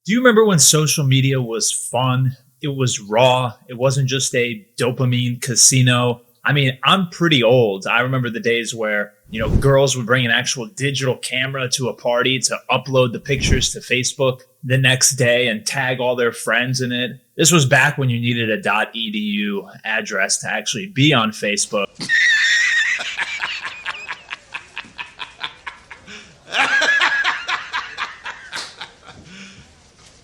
Do you remember when social media was fun? It was raw. It wasn't just a dopamine casino. I mean, I'm pretty old. I remember the days where, girls would bring an actual digital camera to a party to upload the pictures to Facebook the next day and tag all their friends in it. This was back when you needed a .edu address to actually be on Facebook.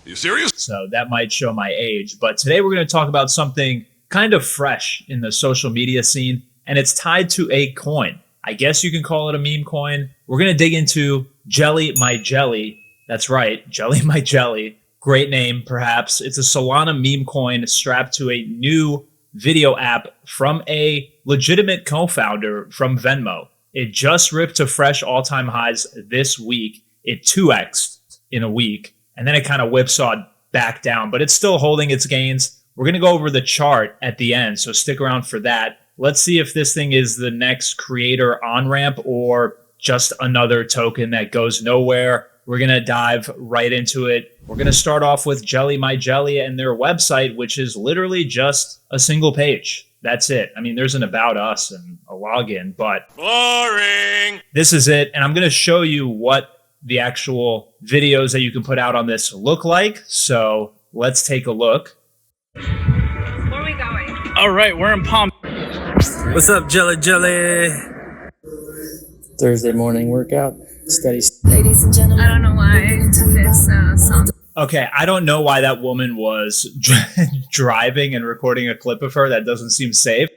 You serious? So that might show my age. But today we're going to talk about something kind of fresh in the social media scene, and it's tied to a coin. I guess you can call it a meme coin. We're going to dig into JELLYJELLY. That's right, JELLYJELLY. Great name, perhaps. It's a Solana meme coin strapped to a new video app from a legitimate co-founder from Venmo. It just ripped to fresh all-time highs this week. It 2x'd in a week. And then it kind of whipsawed back down, but it's still holding its gains. We're going to go over the chart at the end, so stick around for that. Let's see if this thing is the next creator on-ramp or just another token that goes nowhere. We're going to dive right into it. We're going to start off with JELLYJELLY and their website, which is literally just a single page. That's it. I mean, there's an about us and a login, but Boring. This is it. And I'm going to show you what the actual videos that you can put out on this look like. So let's take a look. Where are we going? All right, we're in Palm. What's up, JELLYJELLY? Thursday morning workout. Steady. Ladies and gentlemen, I don't know why this song. Okay, I don't know why that woman was driving and recording a clip of her. That doesn't seem safe.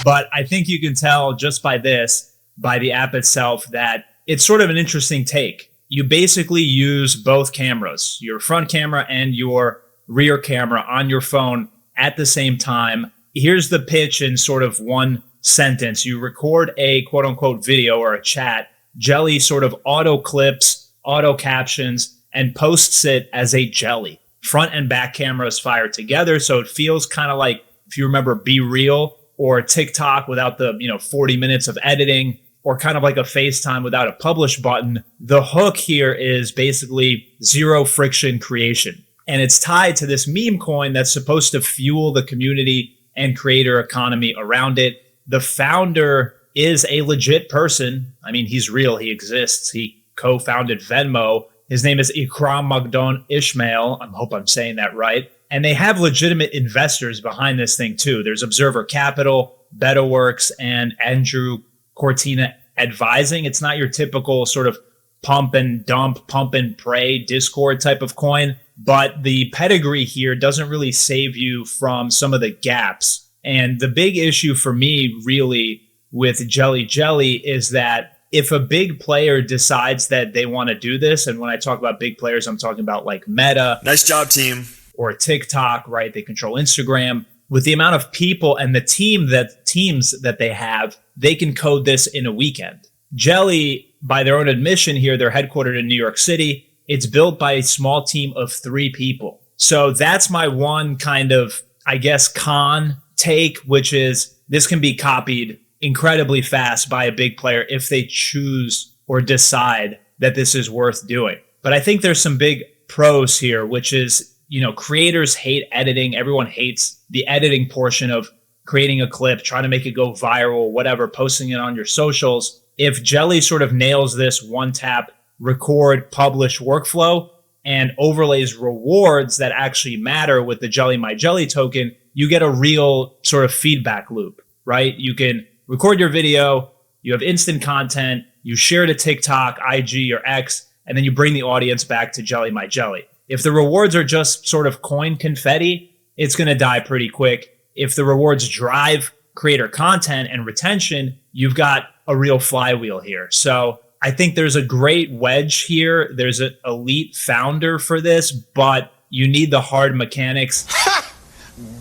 But I think you can tell just by the app itself, that it's sort of an interesting take. You basically use both cameras, your front camera and your rear camera on your phone at the same time. Here's the pitch in sort of one sentence. You record a quote unquote video or a chat. Jelly sort of auto clips, auto captions, and posts it as a jelly. Front and back cameras fire together. So it feels kind of like, if you remember Be Real or TikTok without the 40 minutes of editing, or kind of like a FaceTime without a publish button. The hook here is basically zero friction creation. And it's tied to this meme coin that's supposed to fuel the community and creator economy around it. The founder is a legit person. I mean, he's real. He exists. He co-founded Venmo. His name is Ikram Magdon Ishmael. I hope I'm saying that right. And they have legitimate investors behind this thing too. There's Observer Capital, BetaWorks, and Andrew Cortina advising. It's not your typical sort of pump and dump, pump and pray Discord type of coin, but the pedigree here doesn't really save you from some of the gaps. And the big issue for me really with JELLYJELLY is that if a big player decides that they want to do this, and when I talk about big players, I'm talking about like Meta. Nice job, team. Or TikTok, right? They control Instagram. With the amount of people and the teams that they have, they can code this in a weekend. Jelly, by their own admission here, they're headquartered in New York City. It's built by a small team of 3 people. So that's my one kind of, I guess, con take, which is this can be copied incredibly fast by a big player if they choose or decide that this is worth doing. But I think there's some big pros here, which is, creators hate editing. Everyone hates the editing portion of creating a clip, trying to make it go viral, whatever, posting it on your socials. If Jelly sort of nails this one tap, record, publish workflow and overlays rewards that actually matter with the JELLYJELLY token, you get a real sort of feedback loop, right? You can record your video, you have instant content, you share to TikTok, IG, or X, and then you bring the audience back to JELLYJELLY. If the rewards are just sort of coin confetti, it's going to die pretty quick. If the rewards drive creator content and retention, you've got a real flywheel here. So I think there's a great wedge here. There's an elite founder for this, but you need the hard mechanics.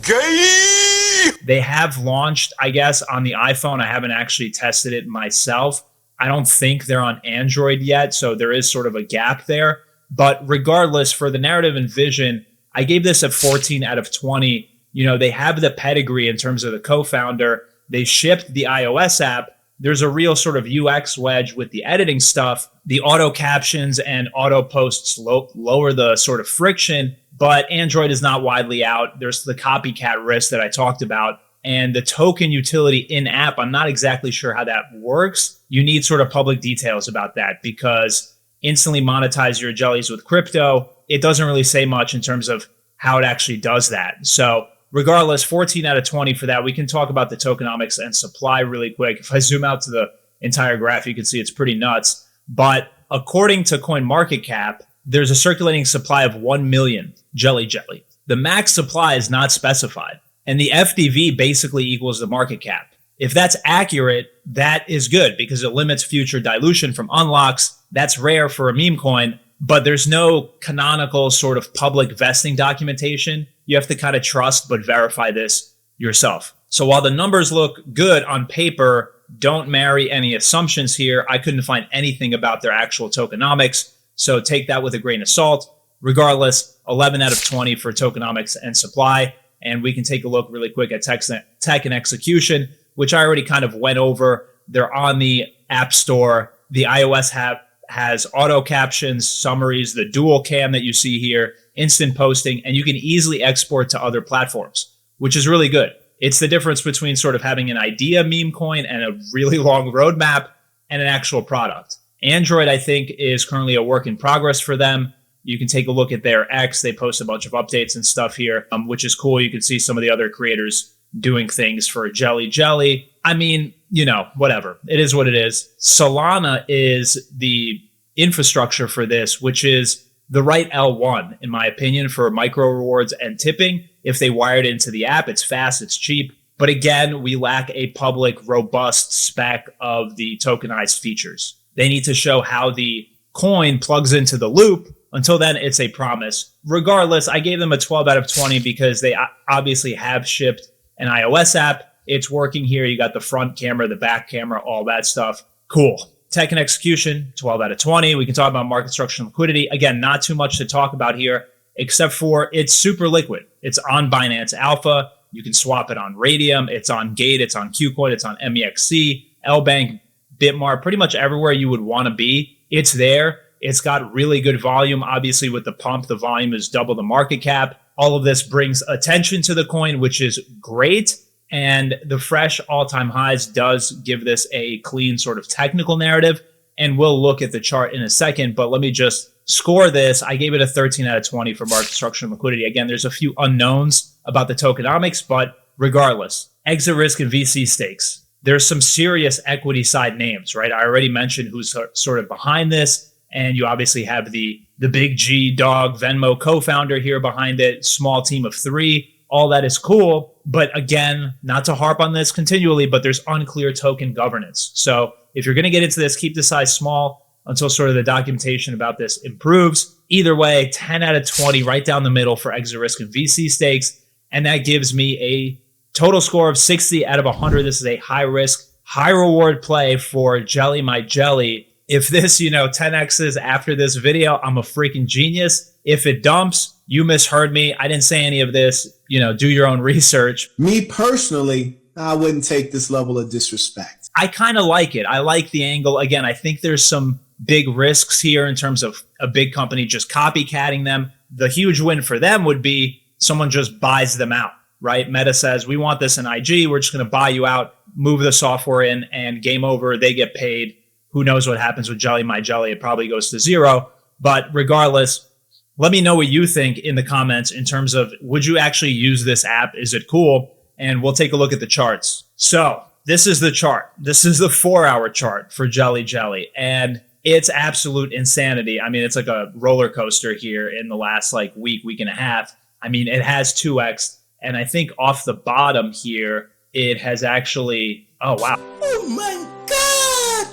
Gay! They have launched, I guess, on the iPhone. I haven't actually tested it myself. I don't think they're on Android yet, so there is sort of a gap there. But regardless, for the narrative and vision, I gave this a 14 out of 20. They have the pedigree in terms of the co-founder. They shipped the iOS app, there's a real sort of UX wedge with the editing stuff. The auto captions and auto posts lower the sort of friction, but Android is not widely out. There's the copycat risk that I talked about. And the token utility in-app, I'm not exactly sure how that works. You need sort of public details about that, because instantly monetize your jellies with crypto, it doesn't really say much in terms of how it actually does that. So regardless, 14 out of 20 for that. We can talk about the tokenomics and supply really quick. If I zoom out to the entire graph, you can see it's pretty nuts. But according to CoinMarketCap, there's a circulating supply of 1 million JELLYJELLY. The max supply is not specified, and the FDV basically equals the market cap. If that's accurate, that is good because it limits future dilution from unlocks. That's rare for a meme coin, but there's no canonical sort of public vesting documentation. You have to kind of trust but verify this yourself. So while the numbers look good on paper, don't marry any assumptions here. I couldn't find anything about their actual tokenomics, so take that with a grain of salt. Regardless, 11 out of 20 for tokenomics and supply. And we can take a look really quick at tech and execution, which I already kind of went over. They're on the App Store. The iOS has auto captions, summaries, the dual cam that you see here, instant posting, and you can easily export to other platforms, which is really good. It's the difference between sort of having an idea meme coin and a really long roadmap and an actual product. Android, I think, is currently a work in progress for them. You can take a look at their X. They post a bunch of updates and stuff here, which is cool. You can see some of the other creators doing things for JELLYJELLY. I mean, you know, whatever. It is what it is. Solana is the infrastructure for this, which is the right L1, in my opinion, for micro rewards and tipping. If they wired it into the app, it's fast, it's cheap. But again, we lack a public, robust spec of the tokenized features. They need to show how the coin plugs into the loop. Until then, it's a promise. Regardless, I gave them a 12 out of 20 because they obviously have shipped an iOS app. It's working here. You got the front camera, the back camera, all that stuff. Cool. Tech and execution, 12 out of 20. We can talk about market structure and liquidity. Again, not too much to talk about here, except for it's super liquid. It's on Binance Alpha. You can swap it on Radium. It's on Gate. It's on KuCoin. It's on MEXC, LBank, Bitmart, pretty much everywhere you would want to be. It's there. It's got really good volume. Obviously, with the pump, the volume is double the market cap. All of this brings attention to the coin, which is great. And the fresh all-time highs does give this a clean sort of technical narrative. And we'll look at the chart in a second. But let me just score this. I gave it a 13 out of 20 for market structure and liquidity. Again, there's a few unknowns about the tokenomics, but regardless, exit risk and VC stakes. There's some serious equity side names, right? I already mentioned who's sort of behind this. And you obviously have the big G dog Venmo co-founder here behind it, small team of 3. All that is cool. But again, not to harp on this continually, but there's unclear token governance. So if you're going to get into this, keep the size small until sort of the documentation about this improves. Either way, 10 out of 20 right down the middle for exit risk and VC stakes. And that gives me a total score of 60 out of 100. This is a high risk, high reward play for Jelly My Jelly. If this, 10x's after this video, I'm a freaking genius. If it dumps, you misheard me. I didn't say any of this. Do your own research. Me personally, I wouldn't take this level of disrespect. I kind of like it. I like the angle. Again, I think there's some big risks here in terms of a big company just copycatting them. The huge win for them would be someone just buys them out, right? Meta says, we want this in IG. We're just going to buy you out, move the software in, and game over. They get paid. Who knows what happens with Jelly My Jelly? It probably goes to zero. But regardless, let me know what you think in the comments in terms of, would you actually use this app? Is it cool? And we'll take a look at the charts. So this is the chart. This is the 4-hour chart for JELLYJELLY. And it's absolute insanity. I mean, it's like a roller coaster here in the last week and a half. I mean, it has 2x. And I think off the bottom here, it has actually, oh, wow. Oh my God.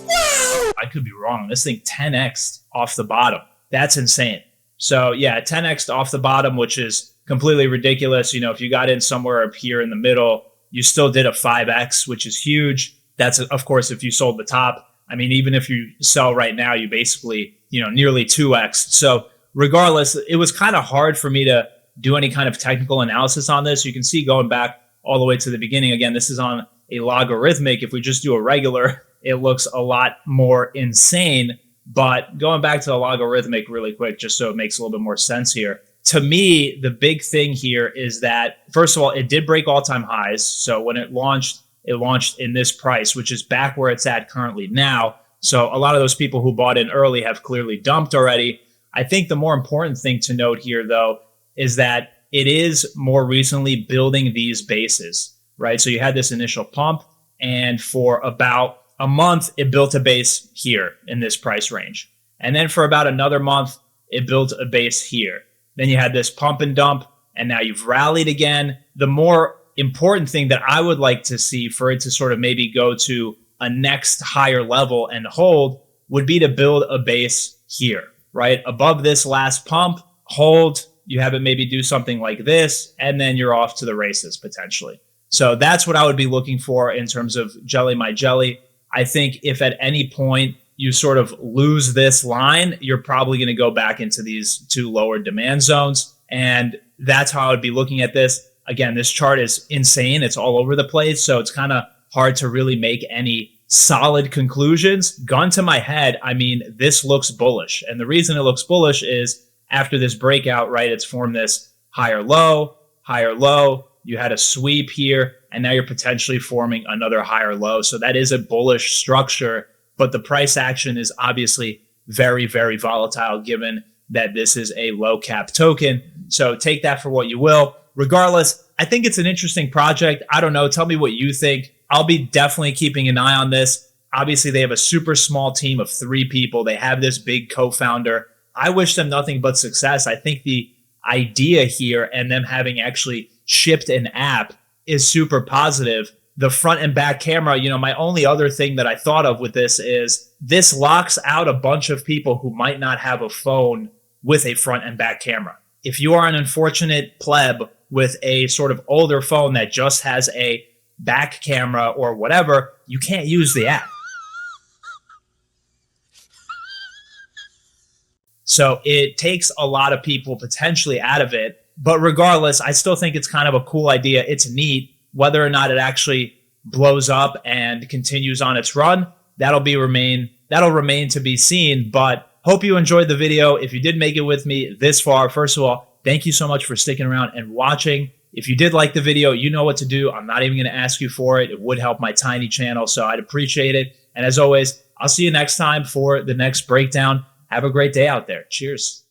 Wow. I could be wrong. This thing 10x off the bottom. That's insane. So yeah, 10x off the bottom, which is completely ridiculous. If you got in somewhere up here in the middle, you still did a 5x, which is huge. That's, of course, if you sold the top. I mean, even if you sell right now, you basically, nearly 2x. So regardless, it was kind of hard for me to do any kind of technical analysis on this. You can see going back all the way to the beginning. Again, this is on a logarithmic. If we just do a regular, it looks a lot more insane. But going back to the logarithmic really quick, just so it makes a little bit more sense here. To me, the big thing here is that, first of all, it did break all-time highs. So when it launched in this price, which is back where it's at currently now. So a lot of those people who bought in early have clearly dumped already. I think the more important thing to note here, though, is that it is more recently building these bases, right? So you had this initial pump, and for about a month, it built a base here in this price range. And then for about another month, it built a base here. Then you had this pump and dump, and now you've rallied again. The more important thing that I would like to see for it to sort of maybe go to a next higher level and hold would be to build a base here, right? Above this last pump, hold, you have it maybe do something like this, and then you're off to the races potentially. So that's what I would be looking for in terms of jelly my jelly. I think if at any point you sort of lose this line, you're probably going to go back into these two lower demand zones. And that's how I would be looking at this. Again, this chart is insane. It's all over the place. So it's kind of hard to really make any solid conclusions. Gun to my head, I mean, this looks bullish. And the reason it looks bullish is after this breakout, right, it's formed this higher low. You had a sweep here, and now you're potentially forming another higher low. So that is a bullish structure, but the price action is obviously very, very volatile given that this is a low cap token. So take that for what you will. Regardless, I think it's an interesting project. I don't know. Tell me what you think. I'll be definitely keeping an eye on this. Obviously, they have a super small team of 3 people. They have this big co-founder. I wish them nothing but success. I think the idea here and them having actually shipped an app is super positive. The front and back camera, you know, my only other thing that I thought of with this is this locks out a bunch of people who might not have a phone with a front and back camera. If you are an unfortunate pleb with a sort of older phone that just has a back camera or whatever, you can't use the app. So it takes a lot of people potentially out of it. But regardless, I still think it's kind of a cool idea. It's neat. Whether or not it actually blows up and continues on its run, that'll remain to be seen. But hope you enjoyed the video. If you did make it with me this far, first of all, thank you so much for sticking around and watching. If you did like the video, you know what to do. I'm not even going to ask you for it. It would help my tiny channel, so I'd appreciate it. And as always, I'll see you next time for the next breakdown. Have a great day out there. Cheers.